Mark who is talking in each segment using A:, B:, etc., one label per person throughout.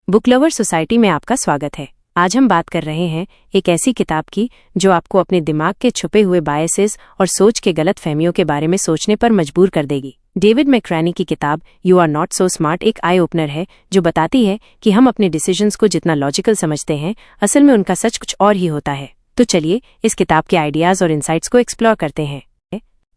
A: Book lover society में आपका स्वागत है। आज हम बात कर रहे हैं एक ऐसी किताब की जो आपको अपने दिमाग के छुपे हुए बायसेस और सोच के गलत फहमियों के बारे में सोचने पर मजबूर कर देगी। डेविड मैक्रैनी की किताब you are not so smart एक आई ओपनर है जो बताती है कि हम अपने डिसीजंस को जितना लॉजिकल समझते हैं, असल में उनका सच कुछ और ही होता है। तो चलिए इस किताब के आइडियाज और इंसाइट्स को एक्सप्लोर करते हैं।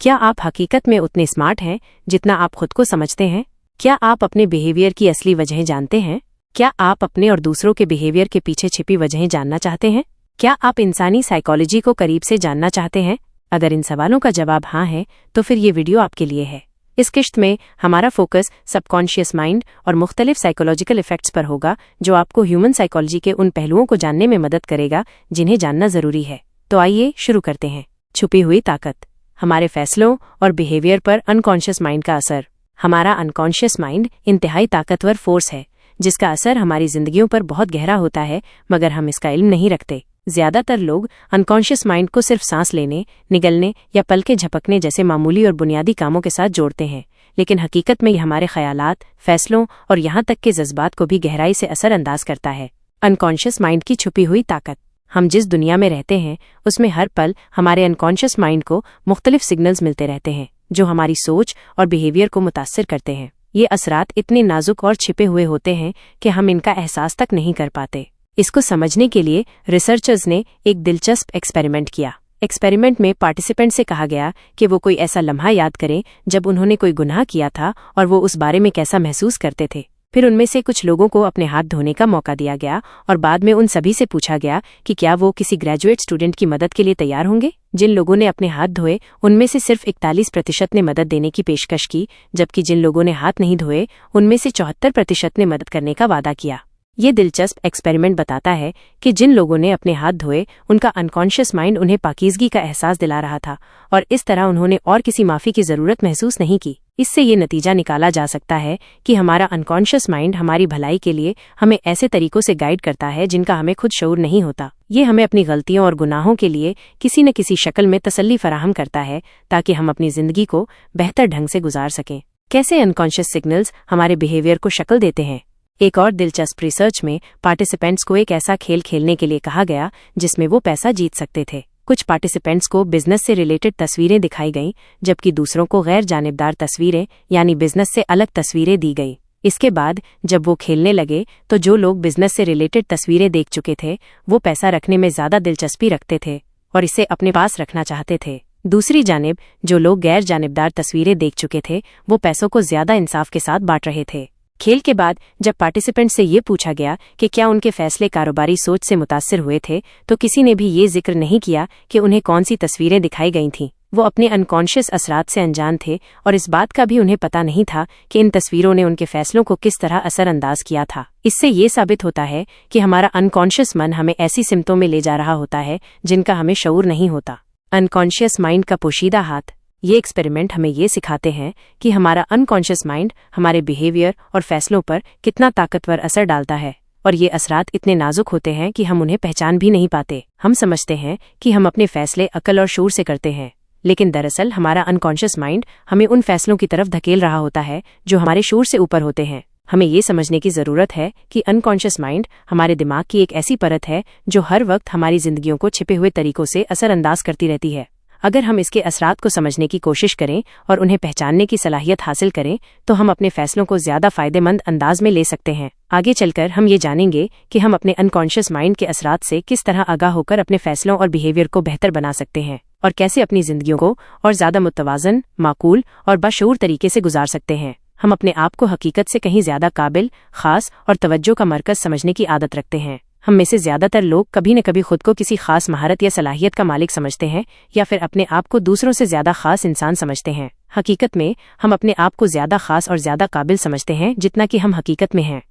A: क्या आप हकीकत में उतने स्मार्ट हैं जितना आप खुद को समझते हैं? क्या आप अपने बिहेवियर की असली वजहें जानते हैं? क्या आप अपने और दूसरों के बिहेवियर के पीछे छिपी वजहें जानना चाहते हैं? क्या आप इंसानी साइकोलॉजी को करीब से जानना चाहते हैं? अगर इन सवालों का जवाब हाँ है तो फिर ये वीडियो आपके लिए है। इस किश्त में हमारा फोकस सबकॉन्शियस माइंड और मुख्तलिफ साइकोलॉजिकल इफेक्ट्स पर होगा जो आपको ह्यूमन साइकोलॉजी के उन पहलुओं को जानने में मदद करेगा जिन्हें जानना जरूरी है। तो आइए शुरू करते हैं। छुपी हुई ताकत, हमारे फैसलों और बिहेवियर पर अनकॉन्शियस माइंड का असर। हमारा अनकॉन्शियस माइंड इंतहाई ताकतवर फोर्स है जिसका असर हमारी जिंदगियों पर बहुत गहरा होता है, मगर हम इसका इल्म नहीं रखते। ज्यादातर लोग अनकॉन्शियस माइंड को सिर्फ सांस लेने, निगलने या पल के झपकने जैसे मामूली और बुनियादी कामों के साथ जोड़ते हैं, लेकिन हकीकत में यह हमारे ख्यालात, फैसलों और यहाँ तक के जज्बात को भी गहराई से असरअंदाज करता है। अनकॉन्शियस माइंड की छुपी हुई ताकत। हम जिस दुनिया में रहते हैं उसमें हर पल हमारे अनकॉन्शियस माइंड को मुख्तलिफ सिग्नल्स मिलते रहते हैं जो हमारी सोच और बिहेवियर को मुतासिर करते हैं। ये असरात इतने नाजुक और छिपे हुए होते हैं कि हम इनका एहसास तक नहीं कर पाते। इसको समझने के लिए रिसर्चर्स ने एक दिलचस्प एक्सपेरिमेंट किया। एक्सपेरिमेंट में पार्टिसिपेंट से कहा गया कि वो कोई ऐसा लम्हा याद करें जब उन्होंने कोई गुनाह किया था और वो उस बारे में कैसा महसूस करते थे। फिर उनमें से कुछ लोगों को अपने हाथ धोने का मौका दिया गया और बाद में उन सभी से पूछा गया कि क्या वो किसी ग्रेजुएट स्टूडेंट की मदद के लिए तैयार होंगे। जिन लोगों ने अपने हाथ धोए उनमें से सिर्फ 41% ने मदद देने की पेशकश की, जबकि जिन लोगों ने हाथ नहीं धोए उनमें से 74% ने मदद करने का वादा किया। ये दिलचस्प एक्सपेरिमेंट बताता है कि जिन लोगों ने अपने हाथ धोए उनका अनकॉन्शियस माइंड उन्हें पाकीज़गी का एहसास दिला रहा था और इस तरह उन्होंने और किसी माफ़ी की ज़रूरत महसूस नहीं की। इससे ये नतीजा निकाला जा सकता है कि हमारा अनकॉन्शियस माइंड हमारी भलाई के लिए हमें ऐसे तरीकों से गाइड करता है जिनका हमें खुद शऊर नहीं होता। ये हमें अपनी गलतियों और गुनाहों के लिए किसी न किसी शक्ल में तसल्ली फराहम करता है ताकि हम अपनी ज़िंदगी को बेहतर ढंग से गुजार सकें। कैसे अनकॉन्शियस सिग्नल्स हमारे बिहेवियर को शक्ल देते हैं? एक और दिलचस्प रिसर्च में पार्टिसिपेंट्स को एक ऐसा खेल खेलने के लिए कहा गया जिसमें वो पैसा जीत सकते थे। कुछ पार्टिसिपेंट्स को बिजनेस से रिलेटेड तस्वीरें दिखाई गईं, जबकि दूसरों को गैर जानिबदार तस्वीरें यानी बिजनेस से अलग तस्वीरें दी गईं। इसके बाद जब वो खेलने लगे तो जो लोग बिजनेस से रिलेटेड तस्वीरें देख चुके थे वो पैसा रखने में ज्यादा दिलचस्पी रखते थे और इसे अपने पास रखना चाहते थे। दूसरी जानिब जो लोग गैर जानिबदार तस्वीरें देख चुके थे वो पैसों को ज्यादा इंसाफ के साथ बांट रहे थे। खेल के बाद जब पार्टिसिपेंट से ये पूछा गया कि क्या उनके फैसले कारोबारी सोच से मुतासिर हुए थे, तो किसी ने भी ये जिक्र नहीं किया कि उन्हें कौन सी तस्वीरें दिखाई गई थीं। वो अपने अनकॉन्शियस असरात से अनजान थे और इस बात का भी उन्हें पता नहीं था कि इन तस्वीरों ने उनके फैसलों को किस तरह असरअंदाज किया था। इससे ये साबित होता है कि हमारा अनकॉन्शियस मन हमें ऐसी सिमतों में ले जा रहा होता है जिनका हमें शऊर नहीं होता। अनकॉन्शियस माइंड का पोशीदा हाथ। ये एक्सपेरिमेंट हमें ये सिखाते हैं कि हमारा अनकॉन्शियस माइंड हमारे बिहेवियर और फैसलों पर कितना ताकतवर असर डालता है और ये असरात इतने नाजुक होते हैं कि हम उन्हें पहचान भी नहीं पाते। हम समझते हैं कि हम अपने फैसले अक्ल और शऊर से करते हैं, लेकिन दरअसल हमारा अनकॉन्शियस माइंड हमें उन फैसलों की तरफ धकेल रहा होता है जो हमारे शऊर से ऊपर होते हैं। हमें ये समझने की ज़रूरत है कि अनकॉन्शियस माइंड हमारे दिमाग की एक ऐसी परत है जो हर वक्त हमारी जिंदगियों को छिपे हुए तरीकों से असरअंदाज करती रहती है। अगर हम इसके असरात को समझने की कोशिश करें और उन्हें पहचानने की सलाहियत हासिल करें तो हम अपने फैसलों को ज्यादा फायदेमंद अंदाज में ले सकते हैं। आगे चलकर हम ये जानेंगे कि हम अपने अनकॉन्शियस माइंड के असरात से किस तरह आगाह होकर अपने फैसलों और बिहेवियर को बेहतर बना सकते हैं और कैसे अपनी जिंदगियों को और ज्यादा मुतवाज़न, माकूल और बाशऊर तरीके से गुजार सकते हैं। हम अपने आप को हकीकत से कहीं ज्यादा काबिल, खास और तवज्जो का मरकज समझने की आदत रखते हैं। हम में से ज्यादातर लोग कभी न कभी खुद को किसी खास महारत या सलाहियत का मालिक समझते हैं या फिर अपने आप को दूसरों से ज्यादा खास इंसान समझते हैं। हकीकत में हम अपने आप को ज्यादा खास और ज्यादा काबिल समझते हैं जितना कि हम हकीकत में हैं।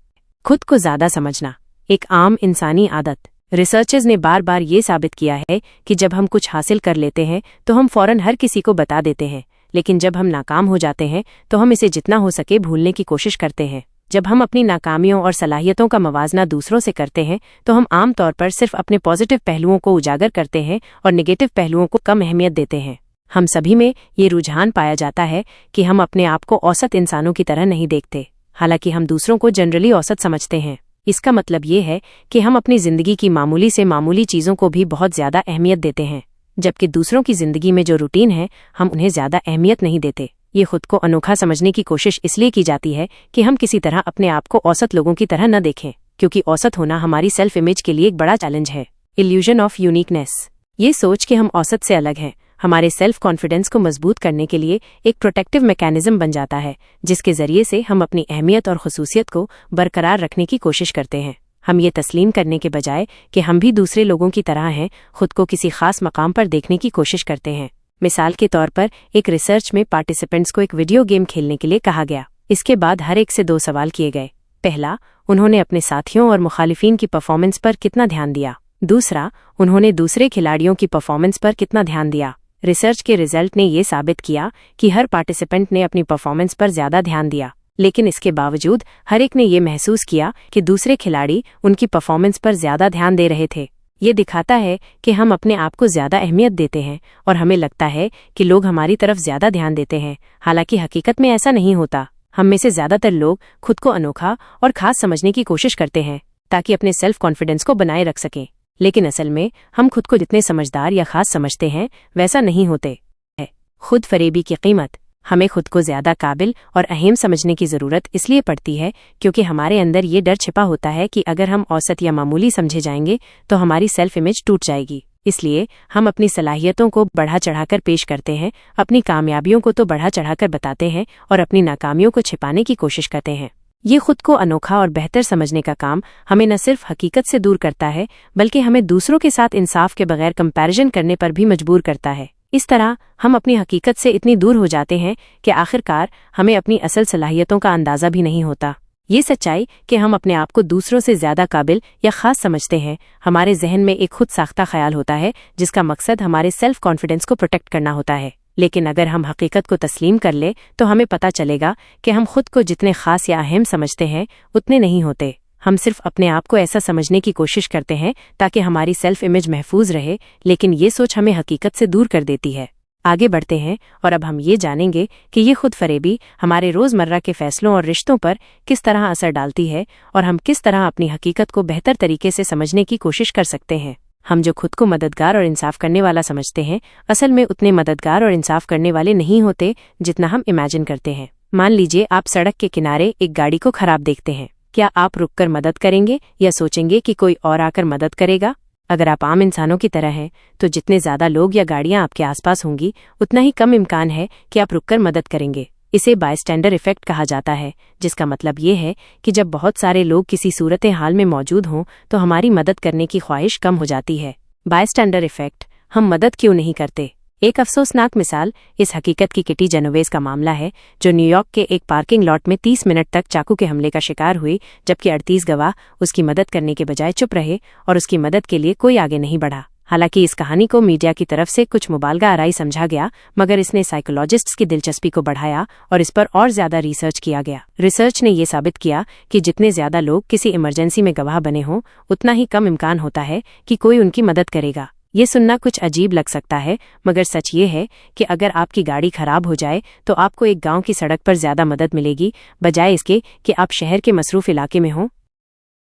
A: खुद को ज्यादा समझना एक आम इंसानी आदत। रिसर्चर्स ने बार बार ये साबित किया है कि जब हम कुछ हासिल कर लेते हैं तो हम फौरन हर किसी को बता देते हैं, लेकिन जब हम नाकाम हो जाते हैं तो हम इसे जितना हो सके भूलने की कोशिश करते हैं। जब हम अपनी नाकामियों और सलाहियतों का मवाजना दूसरों से करते हैं तो हम आम तौर पर सिर्फ अपने पॉजिटिव पहलुओं को उजागर करते हैं और नेगेटिव पहलुओं को कम अहमियत देते हैं। हम सभी में ये रुझान पाया जाता है कि हम अपने आप को औसत इंसानों की तरह नहीं देखते, हालांकि हम दूसरों को जनरली औसत समझते हैं। इसका मतलब ये है कि हम अपनी जिंदगी की मामूली से मामूली चीज़ों को भी बहुत ज़्यादा अहमियत देते हैं, जबकि दूसरों की जिंदगी में जो रूटीन है हम उन्हें ज़्यादा अहमियत नहीं देते। ये खुद को अनोखा समझने की कोशिश इसलिए की जाती है कि हम किसी तरह अपने आप को औसत लोगों की तरह न देखें, क्योंकि औसत होना हमारी सेल्फ इमेज के लिए एक बड़ा चैलेंज है। Illusion of uniqueness. ये सोच कि हम औसत से अलग हैं हमारे सेल्फ कॉन्फिडेंस को मजबूत करने के लिए एक प्रोटेक्टिव मैकेनिज्म बन जाता है, जिसके जरिए से हम अपनी अहमियत और खुसूसियत को बरकरार रखने की कोशिश करते हैं। हम ये तस्लीम करने के बजाय कि हम भी दूसरे लोगों की तरह हैं, खुद को किसी खास मकाम पर देखने की कोशिश करते हैं। मिसाल के तौर पर एक रिसर्च में पार्टिसिपेंट्स को एक वीडियो गेम खेलने के लिए कहा गया। इसके बाद हर एक से 2 सवाल किए गए। पहला, उन्होंने अपने साथियों और मुखालिफिन की परफॉर्मेंस पर कितना ध्यान दिया। दूसरा, उन्होंने दूसरे खिलाड़ियों की परफॉर्मेंस पर कितना ध्यान दिया। रिसर्च के रिजल्ट ने ये साबित किया कि हर पार्टिसिपेंट ने अपनी परफॉर्मेंस पर ज्यादा ध्यान दिया, लेकिन इसके बावजूद हर एक ने ये महसूस किया कि दूसरे खिलाड़ी उनकी परफॉर्मेंस पर ज्यादा ध्यान दे रहे थे। ये दिखाता है कि हम अपने आप को ज्यादा अहमियत देते हैं और हमें लगता है कि लोग हमारी तरफ ज्यादा ध्यान देते हैं, हालांकि हकीकत में ऐसा नहीं होता। हम में से ज्यादातर लोग खुद को अनोखा और खास समझने की कोशिश करते हैं ताकि अपने सेल्फ कॉन्फिडेंस को बनाए रख सकें, लेकिन असल में हम खुद को जितने समझदार या खास समझते हैं वैसा नहीं होते है। खुद फरेबी की कीमत। हमें खुद को ज्यादा काबिल और अहम समझने की जरूरत इसलिए पड़ती है क्योंकि हमारे अंदर ये डर छिपा होता है कि अगर हम औसत या मामूली समझे जाएंगे तो हमारी सेल्फ इमेज टूट जाएगी। इसलिए हम अपनी सलाहियतों को बढ़ा चढ़ाकर पेश करते हैं, अपनी कामयाबियों को तो बढ़ा चढ़ाकर बताते हैं और अपनी नाकामियों को छिपाने की कोशिश करते हैं। ये खुद को अनोखा और बेहतर समझने का काम हमें न सिर्फ हकीकत से दूर करता है, बल्कि हमें दूसरों के साथ इंसाफ के बगैर कंपैरिजन करने पर भी मजबूर करता है। इस तरह हम अपनी हकीकत से इतनी दूर हो जाते हैं कि आखिरकार हमें अपनी असल सलाहियतों का अंदाजा भी नहीं होता। ये सच्चाई कि हम अपने आप को दूसरों से ज्यादा काबिल या खास समझते हैं, हमारे जहन में एक खुद साख्ता ख्याल होता है जिसका मकसद हमारे सेल्फ कॉन्फिडेंस को प्रोटेक्ट करना होता है। लेकिन अगर हम हकीकत को तस्लीम कर ले तो हमें पता चलेगा कि हम खुद को जितने खास या अहम समझते हैं उतने नहीं होते। हम सिर्फ अपने आप को ऐसा समझने की कोशिश करते हैं ताकि हमारी सेल्फ इमेज महफूज रहे, लेकिन ये सोच हमें हकीकत से दूर कर देती है। आगे बढ़ते हैं और अब हम ये जानेंगे कि ये खुद फरेबी हमारे रोज़मर्रा के फैसलों और रिश्तों पर किस तरह असर डालती है और हम किस तरह अपनी हकीकत को बेहतर तरीके से समझने की कोशिश कर सकते हैं। हम जो खुद को मददगार और इंसाफ करने वाला समझते हैं, असल में उतने मददगार और इंसाफ करने वाले नहीं होते जितना हम इमेजिन करते हैं। मान लीजिए आप सड़क के किनारे एक गाड़ी को खराब देखते हैं। क्या आप रुककर मदद करेंगे या सोचेंगे कि कोई और आकर मदद करेगा? अगर आप आम इंसानों की तरह हैं, तो जितने ज्यादा लोग या गाड़ियां आपके आसपास होंगी, उतना ही कम इम्कान है कि आप रुककर मदद करेंगे। इसे बायस्टैंडर इफेक्ट कहा जाता है, जिसका मतलब ये है कि जब बहुत सारे लोग किसी सूरत हाल में मौजूद हों तो हमारी मदद करने की ख्वाहिश कम हो जाती है। बायस्टैंडर इफेक्ट। हम मदद क्यों नहीं करते? एक अफसोसनाक मिसाल इस हकीकत की किटी जेनोवेज का मामला है, जो न्यूयॉर्क के एक पार्किंग लॉट में 30 मिनट तक चाकू के हमले का शिकार हुई, जबकि 38 गवाह उसकी मदद करने के बजाय चुप रहे और उसकी मदद के लिए कोई आगे नहीं बढ़ा। हालांकि इस कहानी को मीडिया की तरफ से कुछ मुबालगा आराई समझा गया, मगर इसने साइकोलॉजिस्ट्स की दिलचस्पी को बढ़ाया और इस पर और ज्यादा रिसर्च किया गया। रिसर्च ने यह साबित किया कि जितने ज्यादा लोग किसी इमरजेंसी में गवाह बने हों, उतना ही कम इम्कान होता है कि कोई उनकी मदद करेगा। ये सुनना कुछ अजीब लग सकता है, मगर सच ये है कि अगर आपकी गाड़ी खराब हो जाए तो आपको एक गांव की सड़क पर ज्यादा मदद मिलेगी, बजाय इसके कि आप शहर के मसरूफ इलाके में हों।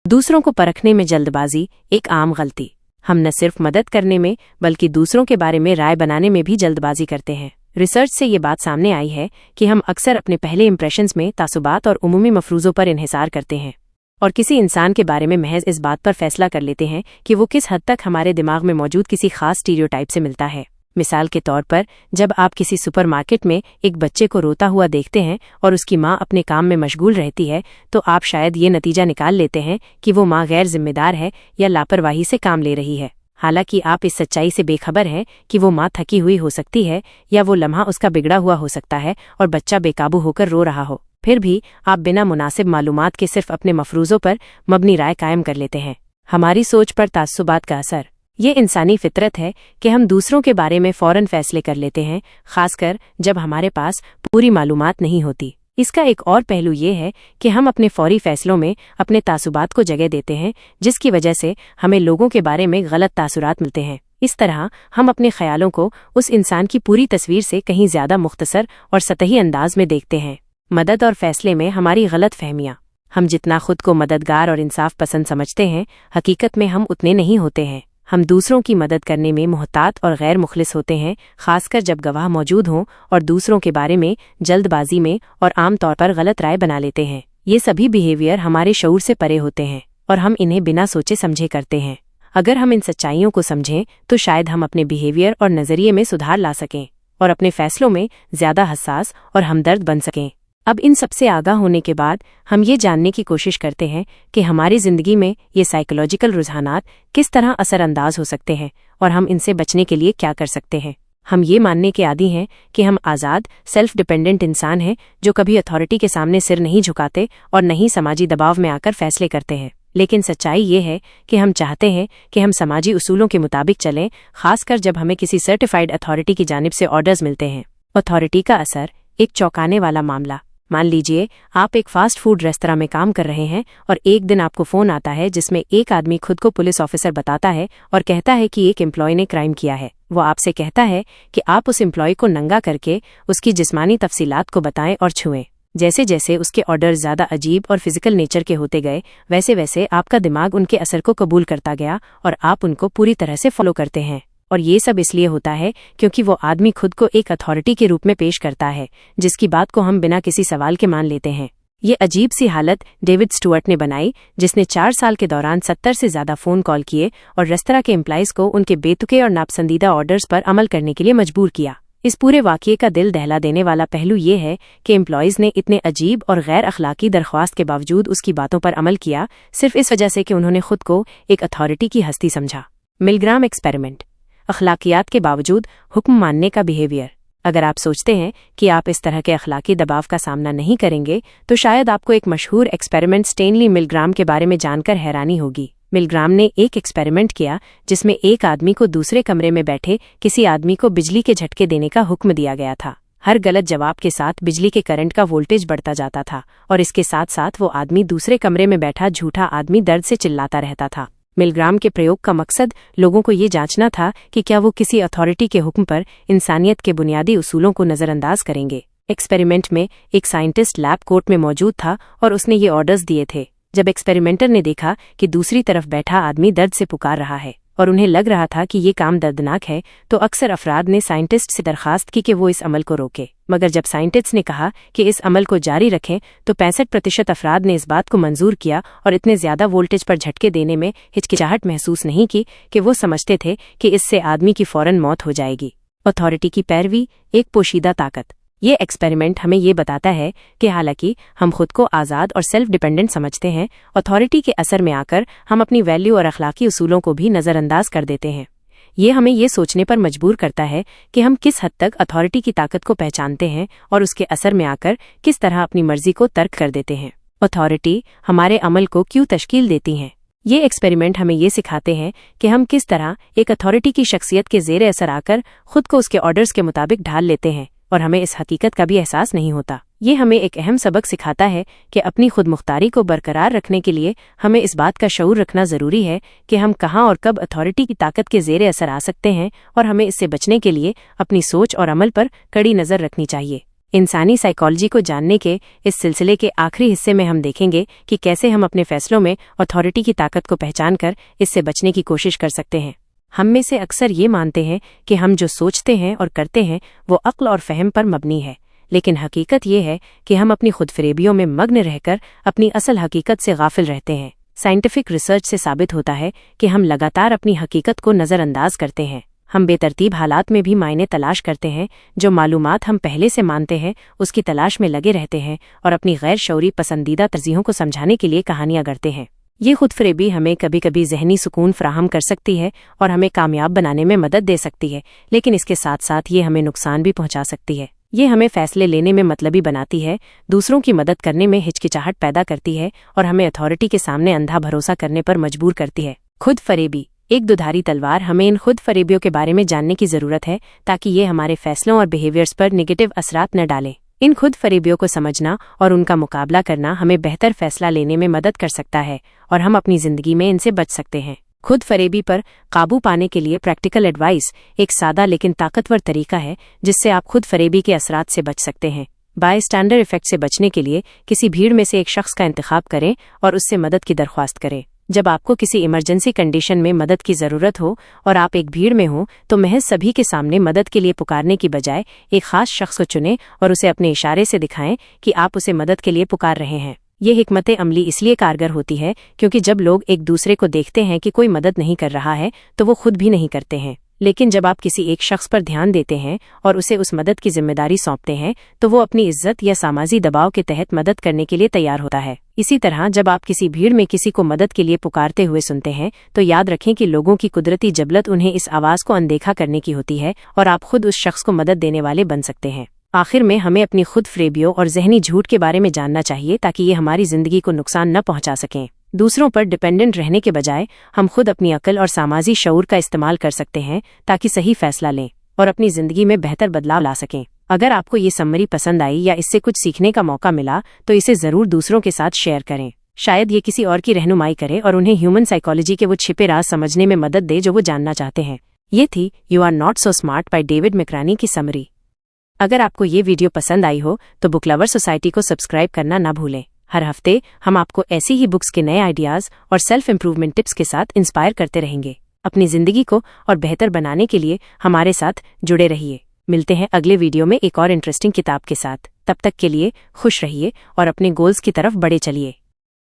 A: दूसरों को परखने में जल्दबाजी एक आम गलती। हम न सिर्फ मदद करने में बल्कि दूसरों के बारे में राय बनाने में भी जल्दबाजी करते हैं। रिसर्च से ये बात सामने आई है कि हम अक्सर अपने पहले इंप्रेशंस में तासुबात और उमूमी मफरूज़ों पर इन्हिसार करते हैं और किसी इंसान के बारे में महज इस बात पर फैसला कर लेते हैं कि वो किस हद तक हमारे दिमाग में मौजूद किसी खास स्टीरियोटाइप से मिलता है। मिसाल के तौर पर, जब आप किसी सुपरमार्केट में एक बच्चे को रोता हुआ देखते हैं और उसकी माँ अपने काम में मशगूल रहती है, तो आप शायद ये नतीजा निकाल लेते हैं कि वो माँ गैर जिम्मेदार है या लापरवाही से काम ले रही है। हालांकि आप इस सच्चाई से बेखबर हैं कि वो माँ थकी हुई हो सकती है या वो लम्हा उसका बिगड़ा हुआ हो सकता है और बच्चा बेकाबू होकर रो रहा हो। फिर भी आप बिना मुनासिब मालूमात के सिर्फ अपने मफरूज़ों पर मबनी राय कायम कर लेते हैं। हमारी सोच पर तास्सुबात का असर। ये इंसानी फितरत है कि हम दूसरों के बारे में फ़ौरन फैसले कर लेते हैं, खासकर जब हमारे पास पूरी मालूमात नहीं होती। इसका एक और पहलू ये है कि हम अपने फौरी फैसलों में अपने तासुबात को जगह देते हैं, जिसकी वजह से हमें लोगों के बारे में गलत तासुरात मिलते हैं। इस तरह हम अपने ख्यालों को उस इंसान की पूरी तस्वीर से कहीं ज्यादा मुख्तसर और सतही अंदाज में देखते हैं। मदद और फैसले में हमारी गलत फहमियाँ। हम जितना खुद को मददगार और इंसाफ पसंद समझते हैं, हकीकत में हम उतने नहीं होते हैं। हम दूसरों की मदद करने में मुहतात और गैर मुखलिस होते हैं, खासकर जब गवाह मौजूद हों और दूसरों के बारे में जल्दबाजी में और आमतौर पर गलत राय बना लेते हैं। ये सभी बिहेवियर हमारे शऊर से परे होते हैं और हम इन्हें बिना सोचे समझे करते हैं। अगर हम इन सच्चाइयों को समझें तो शायद हम अपने बिहेवियर और नज़रिए में सुधार ला सकें और अपने फैसलों में ज़्यादा हसास और हमदर्द बन सकें। अब इन सबसे आगाह होने के बाद हम ये जानने की कोशिश करते हैं कि हमारी ज़िंदगी में ये साइकोलॉजिकल रुझानात किस तरह असरअंदाज हो सकते हैं और हम इनसे बचने के लिए क्या कर सकते हैं। हम ये मानने के आदी हैं कि हम आज़ाद, सेल्फ डिपेंडेंट इंसान हैं जो कभी अथॉरिटी के सामने सिर नहीं झुकाते और न ही समाजी दबाव में आकर फैसले करते हैं। लेकिन सच्चाई ये है कि हम चाहते हैं कि हम समाजी उसूलों के मुताबिक चलें, खासकर जब हमें किसी सर्टिफाइड अथॉरिटी की जानिब से ऑर्डर्स मिलते हैं। अथॉरिटी का असर, एक चौंकाने वाला मामला। मान लीजिए आप एक फास्ट फूड रेस्तरां में काम कर रहे हैं और एक दिन आपको फ़ोन आता है जिसमें एक आदमी खुद को पुलिस ऑफिसर बताता है और कहता है कि एक एम्प्लॉय ने क्राइम किया है। वो आपसे कहता है कि आप उस एम्प्लॉय को नंगा करके उसकी जिस्मानी तफसीलात को बताएं और छुएं। जैसे जैसे उसके ऑर्डर ज़्यादा अजीब और फिजिकल नेचर के होते गए, वैसे वैसे आपका दिमाग उनके असर को कबूल करता गया और आप उनको पूरी तरह से फॉलो करते हैं। और ये सब इसलिए होता है क्योंकि वो आदमी खुद को एक अथॉरिटी के रूप में पेश करता है जिसकी बात को हम बिना किसी सवाल के मान लेते हैं। ये अजीब सी हालत डेविड स्टुअर्ट ने बनाई, जिसने 4 साल के दौरान 70 से ज़्यादा फ़ोन कॉल किए और रेस्तरां के एम्प्लॉइज़ को उनके बेतुके और नापसंदीदा ऑर्डर्स पर अमल करने के लिए मजबूर किया। इस पूरे वाक़ये का दिल दहला देने वाला पहलू ये है कि एम्प्लॉइज़ ने इतने अजीब और गैर अखलाकी दरख्वास्त के बावजूद उसकी बातों पर अमल किया, सिर्फ इस वजह से कि उन्होंने खुद को एक अथॉरिटी की हस्ती समझा। मिलग्राम एक्सपेरिमेंट, अखलाकियात के बावजूद हुक्म मानने का बिहेवियर। अगर आप सोचते हैं कि आप इस तरह के अखलाकी दबाव का सामना नहीं करेंगे तो शायद आपको एक मशहूर एक्सपेरिमेंट स्टेनली मिलग्राम के बारे में जानकर हैरानी होगी। मिलग्राम ने एक एक्सपेरिमेंट किया जिसमें एक आदमी को दूसरे कमरे में बैठे किसी आदमी को बिजली के झटके देने का हुक्म दिया गया था। हर गलत जवाब के साथ बिजली के करंट का वोल्टेज बढ़ता जाता था और इसके साथ साथ वो आदमी दूसरे कमरे में बैठा झूठा आदमी दर्द से चिल्लाता रहता था। मिलग्राम के प्रयोग का मकसद लोगों को ये जांचना था कि क्या वो किसी अथॉरिटी के हुक्म पर इंसानियत के बुनियादी उसूलों को नज़रअंदाज करेंगे। एक्सपेरिमेंट में एक साइंटिस्ट लैब कोट में मौजूद था और उसने ये ऑर्डर्स दिए थे। जब एक्सपेरिमेंटर ने देखा कि दूसरी तरफ बैठा आदमी दर्द से पुकार रहा है और उन्हें लग रहा था कि ये काम दर्दनाक है, तो अक्सर अफराद ने साइंटिस्ट से दरखास्त की कि वो इस अमल को रोके। मगर जब साइंटिस्ट ने कहा कि इस अमल को जारी रखें तो 65% अफराद ने इस बात को मंजूर किया और इतने ज़्यादा वोल्टेज पर झटके देने में हिचकिचाहट महसूस नहीं की कि वो समझते थे कि इससे आदमी की फौरन मौत हो जाएगी। अथॉरिटी की पैरवी, एक पोशीदा ताकत। ये एक्सपेरिमेंट हमें ये बताता है कि हालांकि हम खुद को आज़ाद और सेल्फ डिपेंडेंट समझते हैं, अथॉरिटी के असर में आकर हम अपनी वैल्यू और अखलाकी उसूलों को भी नज़रअंदाज कर देते हैं। ये हमें ये सोचने पर मजबूर करता है कि हम किस हद तक अथॉरिटी की ताकत को पहचानते हैं और उसके असर में आकर किस तरह अपनी मर्जी को तर्क कर देते हैं। अथॉरिटी हमारे अमल को क्यों तश्कील देती हैं। ये एक्सपेरिमेंट हमें ये सिखाते हैं कि हम किस तरह एक अथॉरिटी की शख्सियत के ज़ेरे असर आकर खुद को उसके ऑर्डर्स के मुताबिक ढाल लेते हैं और हमें इस हकीकत का भी एहसास नहीं होता। ये हमें एक अहम सबक सिखाता है कि अपनी खुद मुख्तारी को बरकरार रखने के लिए हमें इस बात का शऊर रखना ज़रूरी है कि हम कहाँ और कब अथॉरिटी की ताकत के ज़ेरे असर आ सकते हैं और हमें इससे बचने के लिए अपनी सोच और अमल पर कड़ी नज़र रखनी चाहिए। इंसानी साइकोलॉजी को जानने के इस सिलसिले के आखिरी हिस्से में हम देखेंगे कि कैसे हम अपने फैसलों में अथॉरिटी की ताकत को पहचान कर इससे बचने की कोशिश कर सकते हैं। हम में से अक्सर ये मानते हैं कि हम जो सोचते हैं और करते हैं वो अक्ल और फहम पर मबनी है, लेकिन हकीकत ये है कि हम अपनी खुदफरेबियों में मग्न रहकर अपनी असल हकीकत से गाफिल रहते हैं। साइंटिफिक रिसर्च से साबित होता है कि हम लगातार अपनी हकीकत को नज़रअंदाज करते हैं। हम बेतरतीब हालात में भी मायने तलाश करते हैं, जो मालूमात हम पहले से मानते हैं उसकी तलाश में लगे रहते हैं और अपनी गैर शऊरी पसंदीदा तरजीहों को समझाने के लिए कहानियाँ गढ़ते हैं। ये खुदफरेबी हमें कभी कभी जहनी सुकून फराहम कर सकती है और हमें कामयाब बनाने में मदद दे सकती है, लेकिन इसके साथ साथ ये हमें नुकसान भी पहुंचा सकती है। ये हमें फैसले लेने में मतलबी बनाती है, दूसरों की मदद करने में हिचकिचाहट पैदा करती है और हमें अथॉरिटी के सामने अंधा भरोसा करने पर मजबूर करती है। खुदफरेबी एक दुधारी तलवार। हमें इन खुदफरेबियों के बारे में जानने की ज़रूरत है ताकि ये हमारे फैसलों और बिहेवियर्स पर नेगेटिव असरात न डालें। इन खुदफरेबियों को समझना और उनका मुकाबला करना हमें बेहतर फैसला लेने में मदद कर सकता है और हम अपनी ज़िंदगी में इनसे बच सकते हैं। खुदफरेबी पर काबू पाने के लिए प्रैक्टिकल एडवाइस एक सादा लेकिन ताकतवर तरीका है जिससे आप खुदफरेबी के असरात से बच सकते हैं। बायस्टैंडर इफेक्ट से बचने के लिए किसी भीड़ में से एक शख्स का इंतखाब करें और उससे मदद की दरख्वास्त करें। जब आपको किसी इमरजेंसी कंडीशन में मदद की ज़रूरत हो और आप एक भीड़ में हो तो महज सभी के सामने मदद के लिए पुकारने की बजाय एक खास शख्स को चुनें और उसे अपने इशारे से दिखाएं कि आप उसे मदद के लिए पुकार रहे हैं। ये हिकमत अमली इसलिए कारगर होती है क्योंकि जब लोग एक दूसरे को देखते हैं कि कोई मदद नहीं कर रहा है तो वो खुद भी नहीं करते हैं, लेकिन जब आप किसी एक शख्स पर ध्यान देते हैं और उसे उस मदद की जिम्मेदारी सौंपते हैं तो वो अपनी इज्जत या सामाजी दबाव के तहत मदद करने के लिए तैयार होता है। इसी तरह जब आप किसी भीड़ में किसी को मदद के लिए पुकारते हुए सुनते हैं तो याद रखें कि लोगों की कुदरती जबलत उन्हें इस आवाज़ को अनदेखा करने की होती है और आप खुद उस शख्स को मदद देने वाले बन सकते हैं। आखिर में हमें अपनी खुद फरेबियों और जहनी झूठ के बारे में जानना चाहिए ताकि ये हमारी जिंदगी को नुकसान न पहुंचा सकें। दूसरों पर डिपेंडेंट रहने के बजाय हम खुद अपनी अक्ल और सामाजी शऊर का इस्तेमाल कर सकते हैं ताकि सही फैसला लें और अपनी जिंदगी में बेहतर बदलाव ला सकें। अगर आपको ये समरी पसंद आई या इससे कुछ सीखने का मौका मिला तो इसे ज़रूर दूसरों के साथ शेयर करें। शायद ये किसी और की रहनुमाई करे और उन्हें ह्यूमन साइकोलॉजी के वो छिपे राज समझने में मदद दे जो वो जानना चाहते हैं। ये थी you are not so smart by David McRaney की समरी। अगर आपको ये वीडियो पसंद आई हो तो बुक लवर सोसाइटी को सब्सक्राइब करना ना भूलें। हर हफ्ते हम आपको ऐसी ही बुक्स के नए आइडियाज़ और सेल्फ इम्प्रूवमेंट टिप्स के साथ इंस्पायर करते रहेंगे। अपनी जिंदगी को और बेहतर बनाने के लिए हमारे साथ जुड़े रहिए। मिलते हैं अगले वीडियो में एक और इंटरेस्टिंग किताब के साथ। तब तक के लिए खुश रहिए और अपने गोल्स की तरफ बढ़े चलिए।